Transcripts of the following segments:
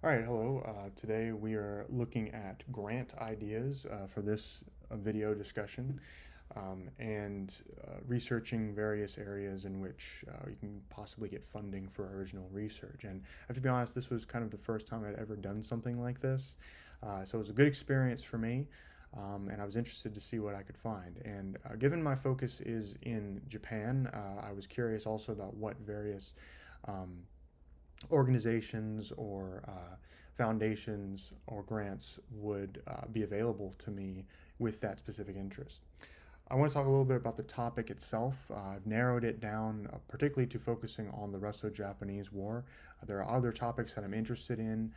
All right, hello. Today we are looking at grant ideas for this video discussion and researching various areas in which you can possibly get funding for original research. And I have to be honest, this was kind of the first time I'd ever done something like this. So it was a good experience for me. And I was interested to see what I could find. And given my focus is in Japan, I was curious also about what various um, organizations or foundations or grants would be available to me with that specific interest. I want to talk a little bit about the topic itself. I've narrowed it down particularly to focusing on the Russo-Japanese War. There are other topics that I'm interested in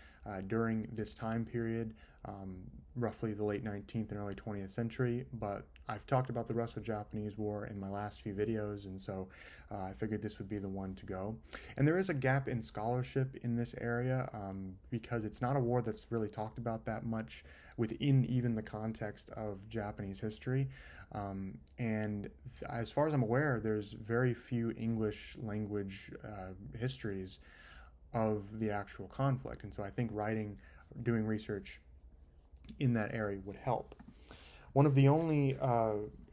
during this time period, um, roughly the late 19th and early 20th century, but I've talked about the Russo-Japanese War in my last few videos, and so I figured this would be the one to go. And there is a gap in scholarship in this area because it's not a war that's really talked about that much within even the context of Japanese history. And as far as I'm aware, there's very few English language histories of the actual conflict. And so I think doing research in that area would help. One of the only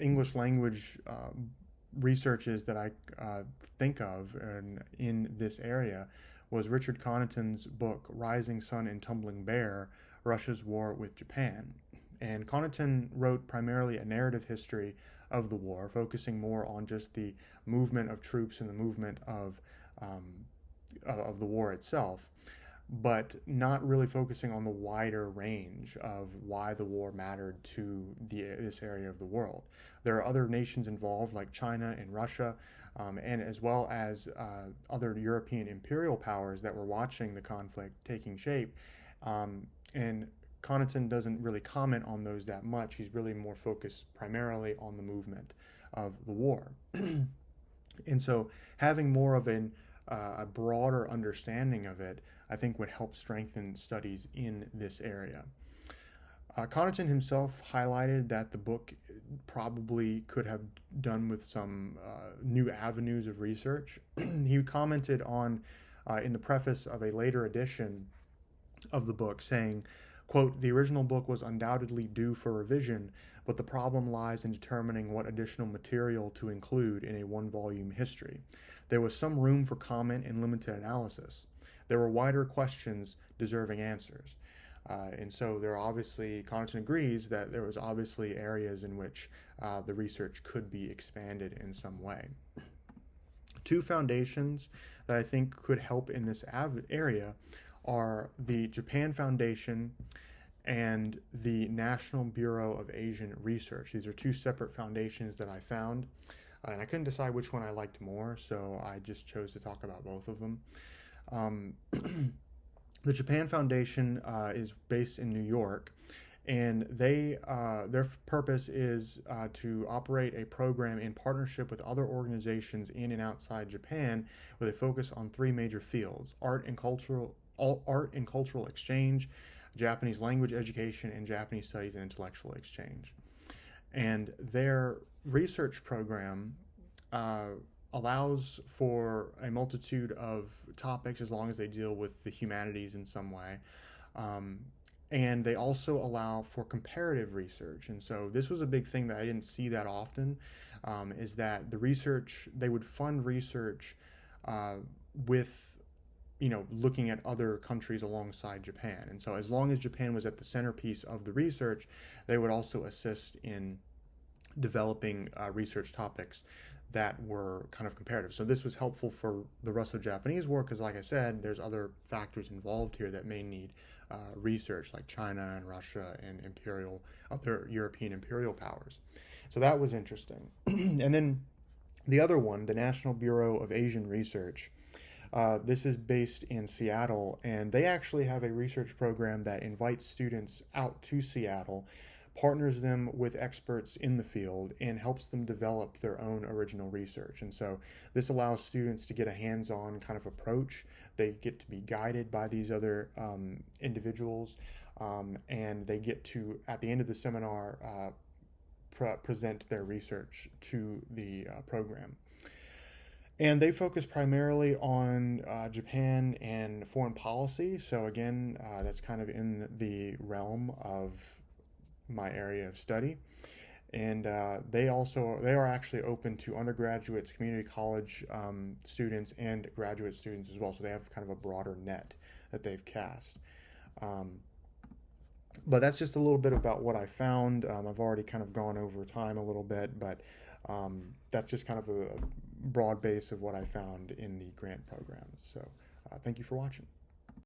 English language researches that I think of in this area was Richard Connaughton's book, Rising Sun and Tumbling Bear, Russia's War with Japan. And Connaughton wrote primarily a narrative history of the war, focusing more on just the movement of troops and the movement of the war itself, but not really focusing on the wider range of why the war mattered to this area of the world. There are other nations involved, like China and Russia, and as well as other European imperial powers that were watching the conflict taking shape. And Connaughton doesn't really comment on those that much. He's really more focused primarily on the movement of the war. And so having more of a broader understanding of it, I think would help strengthen studies in this area. Connaughton himself highlighted that the book probably could have done with some new avenues of research. He commented on, in the preface of a later edition of the book, saying, quote, "The original book was undoubtedly due for revision, but the problem lies in determining what additional material to include in a one-volume history. There was some room for comment and limited analysis. There were wider questions deserving answers." And so Connaughton agrees that there was obviously areas in which the research could be expanded in some way. Two foundations that I think could help in this area are the Japan Foundation and the National Bureau of Asian Research. These are two separate foundations that I found, and I couldn't decide which one I liked more, so I just chose to talk about both of them. The Japan Foundation is based in New York, and their purpose is to operate a program in partnership with other organizations in and outside Japan, with a focus on three major fields: art and cultural exchange, Japanese language education, and Japanese studies and intellectual exchange. And their research program allows for a multitude of topics as long as they deal with the humanities in some way. And they also allow for comparative research. And so this was a big thing that I didn't see that often, is that they would fund research with looking at other countries alongside Japan. And so as long as Japan was at the centerpiece of the research, they would also assist in developing research topics that were kind of comparative. So this was helpful for the Russo-Japanese War because, like I said, there's other factors involved here that may need research, like China and Russia and other European imperial powers. So that was interesting. And then the other one, the National Bureau of Asian Research, this is based in Seattle, and they actually have a research program that invites students out to Seattle, partners them with experts in the field, and helps them develop their own original research. And so this allows students to get a hands-on kind of approach. They get to be guided by these other individuals, and they get to, at the end of the seminar, present their research to the program. And they focus primarily on Japan and foreign policy. So again, that's kind of in the realm of my area of study. And they are actually open to undergraduates, community college students, and graduate students as well. So they have kind of a broader net that they've cast. Um, but that's just a little bit about what I found. I've already kind of gone over time a little bit, but that's just kind of a broad base of what I found in the grant programs. So thank you for watching.